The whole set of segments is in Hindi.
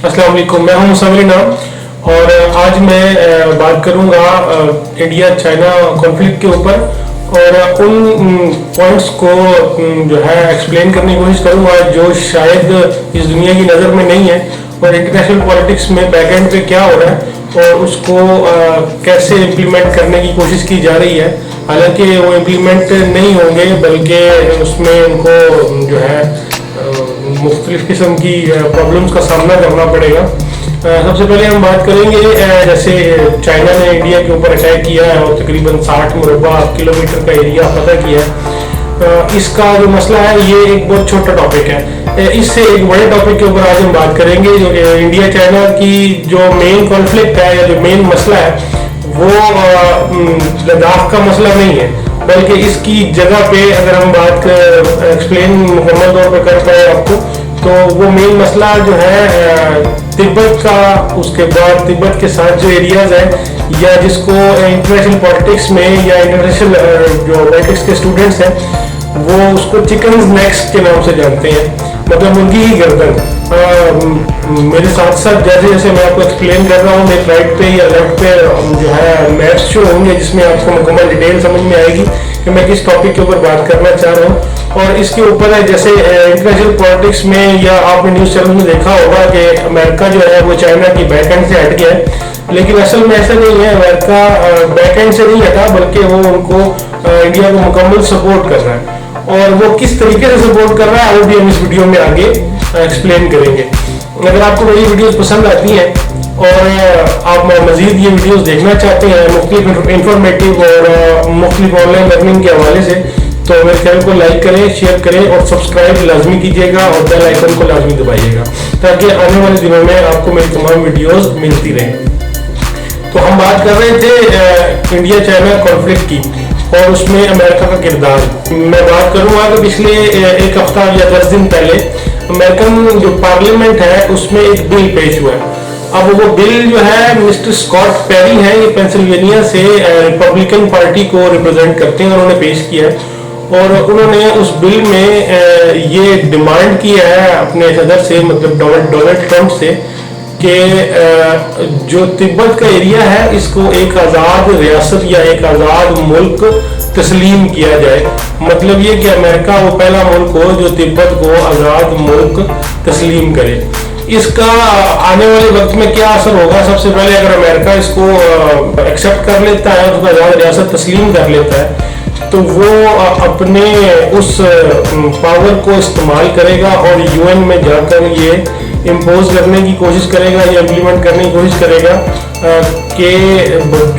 अस्सलाम वालेकुम, मैं हूं मुसव्विर नाम और आज मैं बात करूंगा इंडिया चाइना कॉन्फ्लिक्ट के ऊपर और उन पॉइंट्स को जो है एक्सप्लेन करने की कोशिश करूंगा जो शायद इस दुनिया की नज़र में नहीं है और इंटरनेशनल पॉलिटिक्स में बैकएंड पे क्या हो रहा है और उसको कैसे इम्प्लीमेंट करने की कोशिश की जा रही है। हालांकि वो इम्प्लीमेंट नहीं होंगे बल्कि उसमें उनको जो है मुख्तलिफ किस्म की प्रॉब्लम्स का सामना करना पड़ेगा। सबसे पहले हम बात करेंगे जैसे चाइना ने इंडिया के ऊपर अटैक किया है और तकरीबन 60 मुरबा किलोमीटर का एरिया फतह किया है। इसका जो मसला है ये एक बहुत छोटा टॉपिक है। इससे एक बड़े टॉपिक के ऊपर आज हम बात करेंगे जो इंडिया चाइना की जो मेन कॉन्फ्लिक्ट है या जो मेन मसला है वो लद्दाख का मसला नहीं है बल्कि इसकी जगह पे अगर हम बात एक्सप्लेन मुकम्मल तौर पर कर पाए आपको तो वो मेन मसला जो है तिब्बत का, उसके बाद तिब्बत के साथ जो एरियाज है या जिसको इंटरनेशनल पॉलिटिक्स में या इंटरनेशनल जो पॉलिटिक्स के स्टूडेंट्स हैं वो उसको चिकन्स नेक्स के नाम से जानते हैं, मतलब मुर्गी की गर्दन। मेरे साथ साथ जैसे जैसे मैं आपको एक्सप्लेन कर रहा हूँ मेरे राइट पे या लेफ्ट पे जो है मैप्स शो होंगे जिसमें आपको मुकम्मल डिटेल समझ में आएगी कि मैं किस टॉपिक के ऊपर बात करना चाह रहा हूँ। और इसके ऊपर है जैसे इंटरनेशनल पॉलिटिक्स में या आपने न्यूज़ चैनल में देखा होगा कि अमेरिका जो है वो चाइना की बैकएंड से हट गया है, लेकिन असल में ऐसा नहीं है। अमेरिका बैकएंड से नहीं हटा बल्कि वो उनको इंडिया को मुकम्मल सपोर्ट कर रहा है और वो किस तरीके से सपोर्ट कर रहा है वो भी हम इस वीडियो में आगे एक्सप्लेन करेंगे। अगर आपको मेरी वीडियोस पसंद आती हैं और आप मज़ीद ये वीडियोस देखना चाहते हैं मुख्तलिफ इंफॉर्मेटिव और मुख्तलिफ ऑनलाइन लर्निंग के हवाले से तो मेरे चैनल को लाइक करें, शेयर करें और सब्सक्राइब लाजमी कीजिएगा और बेल आइकन को लाजमी दबाइएगा ताकि आने वाले दिनों में आपको मेरी तमाम वीडियोस मिलती रहें। तो हम बात कर रहे थे इंडिया चाइना कॉन्फ्लिक्ट की और उसमें अमेरिका का किरदार। मैं बात करूंगा कि पिछले एक हफ्ता या 10 दिन पहले अमेरिकन जो पार्लियामेंट है उसमें एक बिल पेश हुआ है। अब वो बिल जो है मिस्टर स्कॉट पेरी है, ये पेंसिल्वेनिया से रिपब्लिकन पार्टी को रिप्रेजेंट करते हैं, उन्होंने पेश किया है और उन्होंने उस बिल में ये डिमांड किया है अपने सदर से, मतलब डोनाल्ड ट्रंप से कि जो तिब्बत का एरिया है इसको एक आज़ाद रियासत या एक आज़ाद मुल्क तस्लीम किया जाए। मतलब ये कि अमेरिका वो पहला मुल्क हो जो तिब्बत को आज़ाद मुल्क तस्लीम करे। इसका आने वाले वक्त में क्या असर होगा? सबसे पहले अगर अमेरिका इसको एक्सेप्ट कर लेता है, उसको आज़ाद रियासत तस्लीम कर लेता है तो वो अपने उस पावर को इस्तेमाल करेगा और यूएन में जाकर ये इम्पोज करने की कोशिश करेगा या इम्प्लीमेंट करने की कोशिश करेगा कि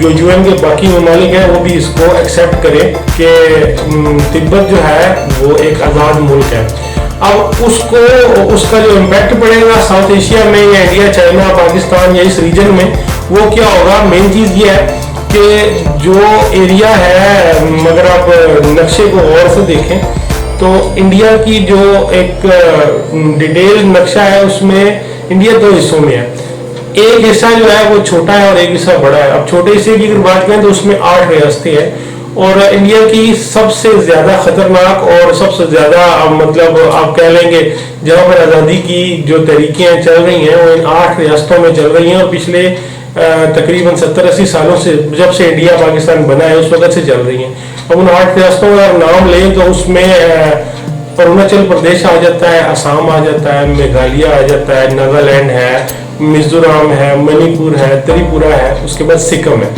जो यूएन के बाकी ममालिक हैं वो भी इसको एक्सेप्ट करें कि तिब्बत जो है वो एक आज़ाद मुल्क है। अब उसका जो इम्पैक्ट पड़ेगा साउथ एशिया में या इंडिया, चाइना, पाकिस्तान या इस रीजन में वो क्या होगा? मेन चीज़ ये है कि जो एरिया है, अगर आप नक्शे को गौर से देखें तो इंडिया की जो एक डिटेल नक्शा है उसमें इंडिया 2 हिस्सों में है। एक हिस्सा जो है वो छोटा है और एक हिस्सा बड़ा है। अब छोटे हिस्से की अगर बात करें तो उसमें 8 रियासतें हैं और इंडिया की सबसे ज़्यादा ख़तरनाक और सबसे ज़्यादा मतलब आप कह लेंगे जहाँ पर आज़ादी की जो तरीक़ें चल रही हैं वो इन 8 रियासतों में चल रही हैं और पिछले तकरीबन 70-80 सालों से जब से इंडिया पाकिस्तान बना है उस वक्त से चल रही हैं। अब उन 8 रियासतों का नाम लें तो उसमें अरुणाचल प्रदेश आ जाता है, असम आ जाता है, मेघालय आ जाता है, नागालैंड है, मिजोरम है, मणिपुर है, त्रिपुरा है, उसके बाद सिक्किम है।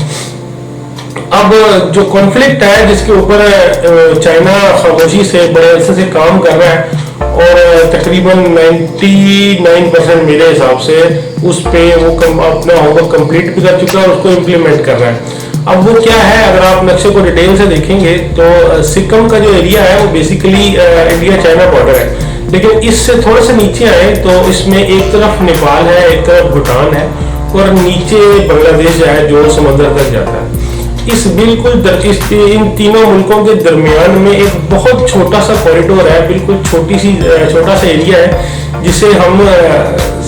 अब जो कॉन्फ्लिक्ट है जिसके ऊपर चाइना खामोशी से बड़े अरसे से काम कर रहा है और तकरीबन 99% मेरे हिसाब से उस पे वो अपना होमवर्क कंप्लीट भी कर चुका है और उसको इम्प्लीमेंट कर रहा है। अब वो क्या है, अगर आप नक्शे को डिटेल से देखेंगे तो सिक्किम का जो एरिया है वो बेसिकली इंडिया चाइना बॉर्डर है, लेकिन इससे थोड़ा सा नीचे आए तो इसमें एक तरफ नेपाल है, एक तरफ भूटान है और नीचे बांग्लादेश है जो समुद्र तक जाता है। इस बिल्कुल इन तीनों मुल्कों के दरमियान में एक बहुत छोटा सा कॉरिडोर है, बिल्कुल छोटा सा एरिया है जिसे हम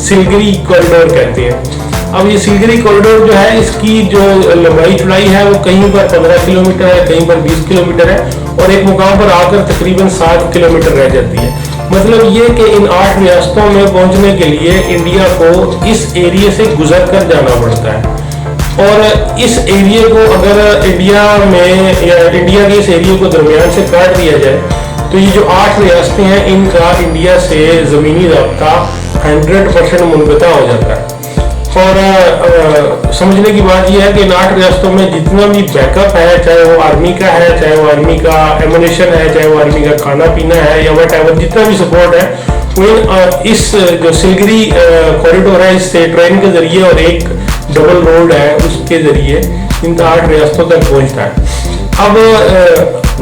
सिलगरी कॉरिडोर कहते हैं। अब ये सिलगरी कॉरिडोर जो है इसकी जो लंबाई चौड़ाई है वो कहीं पर 15 किलोमीटर है, कहीं पर 20 किलोमीटर है और एक मुकाम पर आकर तकरीबन 7 किलोमीटर रह जाती है। मतलब ये कि इन 8 रियासतों में पहुंचने के लिए इंडिया को इस एरिया से गुजर कर जाना पड़ता है। और इस एरिया को अगर इंडिया में या इंडिया के इस एरिया को दरमियान से काट दिया जाए तो ये जो 8 रियासतें हैं इनका इंडिया से ज़मीनी रब्ता 100% मुनक़ता हो जाता है। और समझने की बात यह है कि इन 8 रियासतों में जितना भी बैकअप है, चाहे वो आर्मी का है, चाहे वो आर्मी का एमुनेशन है, चाहे वो आर्मी का खाना पीना है या वट एवर, जितना भी सपोर्ट है वो इस जो सिलगुड़ी कॉरिडोर है इससे ट्रेन के जरिए और एक डबल रोड है उसके जरिए इन 8 रियासतों तक पहुंचता है। अब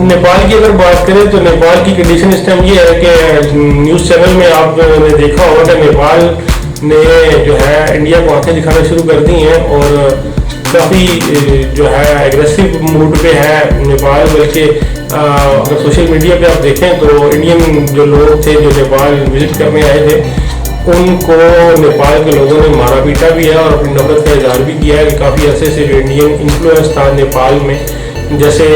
नेपाल की अगर बात करें तो नेपाल की कंडीशन इस टाइम ये है कि न्यूज़ चैनल में आपने देखा होगा कि नेपाल ने जो है इंडिया को आंखें दिखाना शुरू कर दी हैं और काफ़ी जो है एग्रेसिव मूड पे है नेपाल। बल्कि अगर सोशल मीडिया पे आप देखें तो इंडियन जो लोग थे जो नेपाल विजिट करने आए थे उनको नेपाल के लोगों ने मारा पीटा भी है और अपनी नफरत का इजहार भी किया है कि काफ़ी अरसे से जो इंडियन इन्फ्लुएंस था नेपाल में, जैसे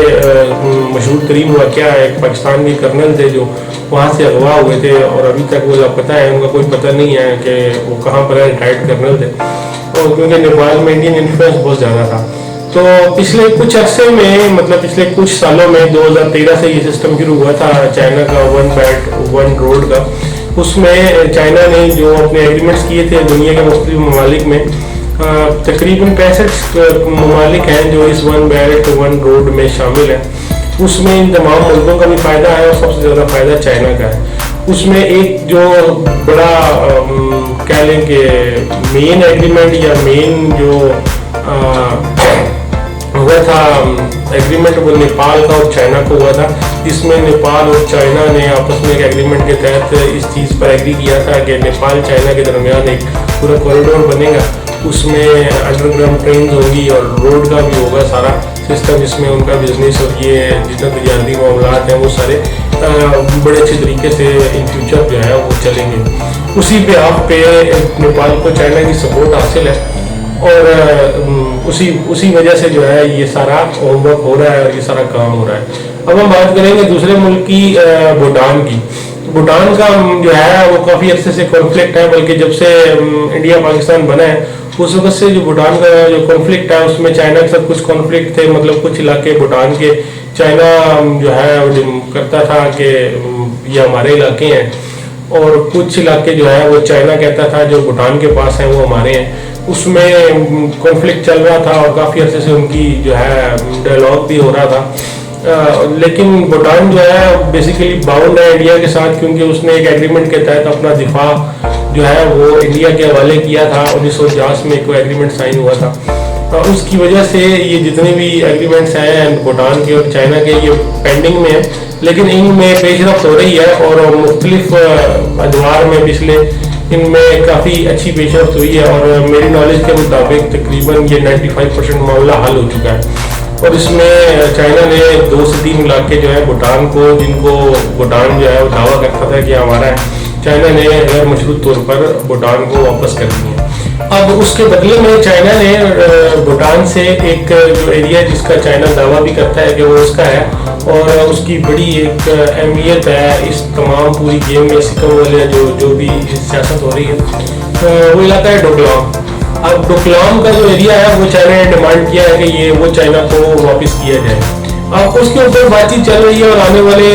मशहूर तरीन वाक़या है, एक पाकिस्तान के कर्नल थे जो वहाँ से अगवा हुए थे और अभी तक वो पता है उनका कोई पता नहीं है कि वो कहाँ पर है, रिटायर्ड कर्नल थे। और क्योंकि नेपाल में इंडियन इन्फ्लुएंस बहुत ज़्यादा था तो पिछले कुछ अरसे में मतलब पिछले कुछ सालों में 2013 से ये सिस्टम शुरू हुआ था चाइना का वन बेल्ट वन रोड का। उसमें चाइना ने जो अपने एग्रीमेंट्स किए थे दुनिया के मुख्तलिफ ममालिक में तकरीबन 65 ममालिक हैं जो इस वन बेल्ट वन रोड में शामिल हैं। उसमें इन तमाम मुल्कों का भी फ़ायदा है और सबसे ज़्यादा फ़ायदा चाइना का है। उसमें एक जो बड़ा कह लें कि मेन एग्रीमेंट या मेन जो हुआ था एग्रीमेंट वो नेपाल का और चाइना को हुआ था, जिसमें नेपाल और चाइना ने आपस में एक एग्रीमेंट के तहत इस चीज़ पर एग्री किया था कि नेपाल चाइना के दरमियान एक पूरा कॉरिडोर बनेगा, उसमें अंडरग्राउंड ट्रेन होगी और रोड का भी होगा सारा सिस्टम, जिसमें उनका बिजनेस और ये जितना तजारती मामलात हैं वो सारे बड़े अच्छे तरीके से इन फ्यूचर जो है वो चलेंगे। उसी पे आप पे नेपाल को चाइना की सपोर्ट हासिल है और उसी वजह से जो है ये सारा होमवर्क हो रहा है और ये सारा काम हो रहा है। अब हम बात करेंगे दूसरे मुल्क की, भूटान की। भूटान का जो है वो काफ़ी अर्से से कॉन्फ्लिक्ट है, बल्कि जब से इंडिया पाकिस्तान बना है उस वक्त से जो भूटान का जो कॉन्फ्लिक्ट है उसमें चाइना के साथ कुछ कॉन्फ्लिक्ट थे। मतलब कुछ इलाके भूटान के चाइना जो है वो करता था कि ये हमारे इलाके हैं और कुछ इलाके जो है वो चाइना कहता था जो भूटान के पास हैं वो हमारे हैं। उसमें कॉन्फ्लिक्ट चल रहा था और काफ़ी अर्से से उनकी जो है डायलॉग भी हो रहा था। लेकिन भूटान जो है बेसिकली बाउंड है इंडिया के साथ, क्योंकि उसने एक एग्रीमेंट के तहत अपना दिफा जो है वो इंडिया के हवाले किया था। 1950 में कोई एग्रीमेंट साइन हुआ था। उसकी वजह से ये जितने भी एग्रीमेंट्स हैं भूटान के और चाइना के ये पेंडिंग में है, लेकिन इनमें पेशरफ्त हो रही है और मुख्तलिफ अदवार में पिछले इनमें काफ़ी अच्छी पेशरफ्त हुई है और मेरी नॉलेज के मुताबिक तकरीबन ये 95% मामला हल हो चुका है। और इसमें चाइना ने 2 से 3 इलाके जो है भूटान को, जिनको भूटान जो है वो दावा करता था कि हमारा है, चाइना ने गैर मशरूत तौर पर भूटान को वापस कर दिया। अब उसके बदले में चाइना ने भूटान से एक जो एरिया जिसका चाइना दावा भी करता है कि वो उसका है और उसकी बड़ी एक अहमियत है इस तमाम पूरी गेम में, सिक्किम वाले जो भी सियासत हो रही है, वो इलाका है डोकलाम। अब डोकलाम का जो एरिया है वो चाइना ने डिमांड किया है कि ये वो चाइना को वापस किया जाए। अब उसके ऊपर बातचीत चल रही है और आने वाले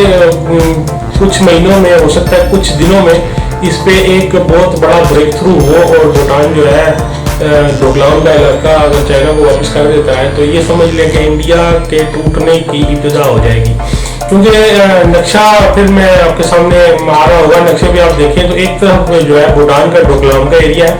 कुछ महीनों में, हो सकता है कुछ दिनों में, इस पे एक बहुत बड़ा ब्रेक थ्रू हो और भूटान जो है डोकलाम का इलाका अगर चाइना को वापस कर देता है तो ये समझ लें कि इंडिया के टूटने की इब्तिदा हो जाएगी। क्योंकि नक्शा फिर मैं आपके सामने आ रहा होगा, नक्शे पे आप देखें तो एक तरफ जो है भूटान का डोकलाम का एरिया है,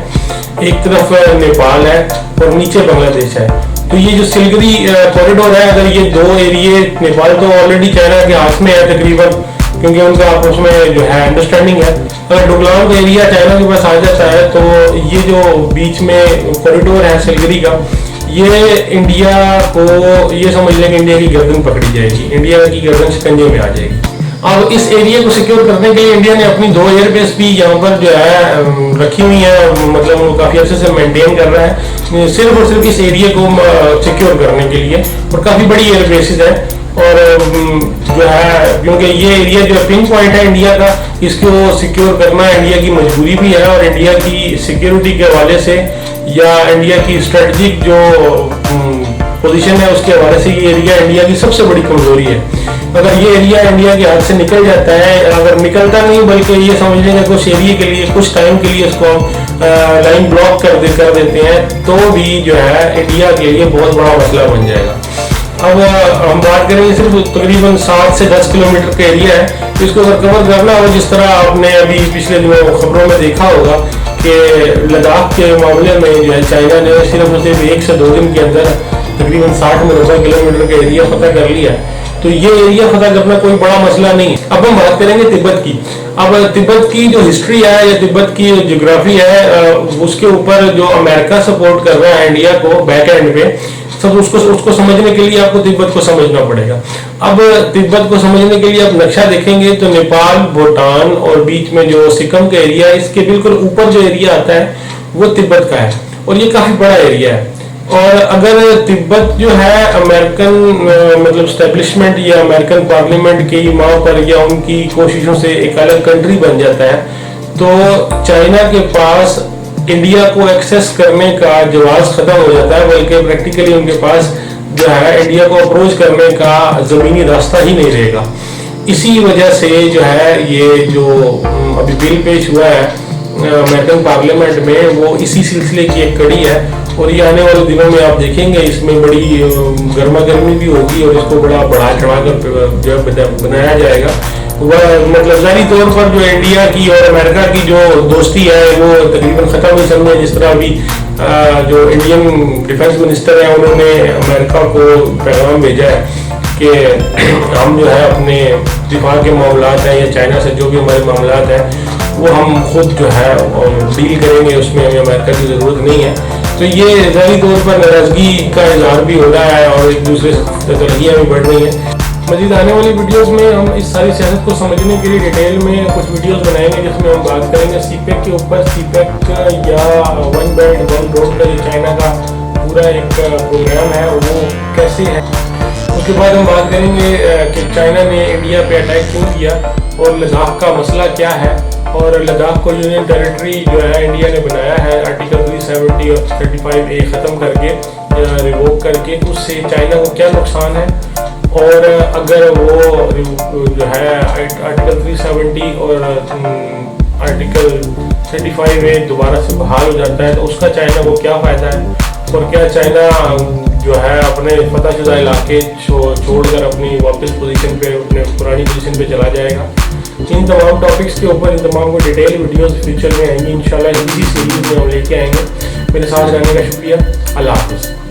एक तरफ नेपाल है और नीचे बांग्लादेश है। तो ये जो सिलगुड़ी कॉरिडोर है, अगर ये 2 एरिए, नेपाल तो ऑलरेडी चाइना के हाथ में है तकरीबन, क्योंकि उनका आपस में जो है अंडरस्टैंडिंग है। अगर डोकलाम का एरिया चाइना के पास आ जाता है तो ये जो बीच में कॉरिडोर है सिलगुड़ी का, ये इंडिया को, ये समझ लें कि इंडिया की गर्दन पकड़ी जाएगी, इंडिया की गर्दन शिकंजे में आ जाएगी। अब इस एरिया को सिक्योर करने के लिए इंडिया ने अपनी 2 एयरबेस भी यहाँ पर जो है रखी हुई है, मतलब वो काफ़ी अच्छे से मेंटेन कर रहा है सिर्फ और सिर्फ इस एरिया को सिक्योर करने के लिए, और काफ़ी बड़ी एयरबेसेस है। और जो है क्योंकि ये एरिया जो पिन पॉइंट है इंडिया का, इसको सिक्योर करना इंडिया की मजबूरी भी है, और इंडिया की सिक्योरिटी के हवाले से या इंडिया की स्ट्रेटजिक जो पोजीशन है उसके हवाले से ये एरिया इंडिया की सबसे बड़ी कमजोरी है। अगर ये एरिया इंडिया के हाथ से निकल जाता है, अगर निकलता नहीं बल्कि ये समझ लेंगे कुछ एरिया के लिए कुछ टाइम के लिए इसको लाइन ब्लॉक कर देते हैं, तो भी जो है इंडिया के लिए बहुत बड़ा मसला बन जाएगा। अब हम बात करेंगे सिर्फ तकरीबन 7 से 10 किलोमीटर का एरिया है, इसको अगर कवर करना हो, जिस तरह आपने अभी पिछले दिनों खबरों में देखा होगा कि लद्दाख के मामले में जो है चाइना ने सिर्फ 1 से 2 दिन के अंदर तकरीबन 60-90 किलोमीटर का एरिया फतह कर लिया है। तो ये एरिया फतह करना कोई बड़ा मसला नहीं। अब हम बात करेंगे तिब्बत की। अब तिब्बत की जो हिस्ट्री है या तिब्बत की ज्योग्राफी है, उसके ऊपर जो अमेरिका सपोर्ट कर रहा है इंडिया को बैक एंड पे, सब उसको समझने के लिए आपको तिब्बत को समझना पड़ेगा। अब तिब्बत को समझने के लिए आप नक्शा देखेंगे तो नेपाल, भूटान और बीच में जो सिक्किम का एरिया है, इसके बिल्कुल ऊपर जो एरिया आता है वो तिब्बत का है, और ये काफी बड़ा एरिया है। और अगर तिब्बत जो है अमेरिकन मतलब स्टैब्लिशमेंट या अमेरिकन पार्लियामेंट की माँ पर या उनकी कोशिशों से एक अलग कंट्री बन जाता है, तो चाइना के पास इंडिया को एक्सेस करने का जवाब खत्म हो जाता है, बल्कि प्रैक्टिकली उनके पास जो है इंडिया को अप्रोच करने का जमीनी रास्ता ही नहीं रहेगा। इसी वजह से जो है ये जो अभी बिल पेश हुआ है अमेरिकन पार्लियामेंट में, वो इसी सिलसिले की एक कड़ी है, और ये आने वाले दिनों में आप देखेंगे इसमें बड़ी गर्मा गर्मी भी होगी और इसको बड़ा बढ़ा चढ़ा कर जो बनाया जाएगा। वह मतलब जारी तौर पर जो इंडिया की और अमेरिका की जो दोस्ती है वो तकरीबन ख़त्म ही समझे। जिस तरह अभी जो इंडियन डिफेंस मिनिस्टर हैं उन्होंने अमेरिका को पैगाम भेजा है कि हम जो है अपने दिफा के मामलात हैं या चाइना से जो भी हमारे मामलात हैं वो हम खुद जो है डील करेंगे, उसमें हमें अमेरिका की ज़रूरत नहीं है। तो ये ज़ाहिरी तौर पर नाराज़गी का इजहार भी हो रहा है और एक दूसरे से तलखियाँ भी बढ़ रही हैं। मज़ीद आने वाली वीडियोस में हम इस सारी सियासत को समझने के लिए डिटेल में कुछ वीडियोस बनाएंगे, जिसमें हम बात करेंगे सीपेक के ऊपर। सीपेक या वन बेल्ट वन रोड का जो चाइना का पूरा एक प्रोग्राम है वो कैसे है। उसके बाद हम बात करेंगे कि चाइना ने इंडिया पे अटैक क्यों किया और लद्दाख का मसला क्या है, और लद्दाख को यूनियन टेरिटरी जो है इंडिया ने बनाया है आर्टिकल 370 और 35A ख़त्म करके रिवोक करके, उससे चाइना को क्या नुकसान है, और अगर वो जो है आर्टिकल 370 और आर्टिकल 35A दोबारा से बहाल हो जाता है तो उसका चाइना को क्या फ़ायदा है, और क्या चाइना जो है अपने फतहशुदा इलाके छोड़कर अपनी वापस पोजीशन पे अपने पुरानी पोजीशन पे चला जाएगा। इन तमाम टॉपिक्स के ऊपर इन तमाम को डिटेल वीडियोस फ्यूचर में आएंगी इंशाल्लाह, इसी सीरीज में हम लेके आएंगे। मेरे साथ रहने का शुक्रिया। अल्लाह हाफ़िज़।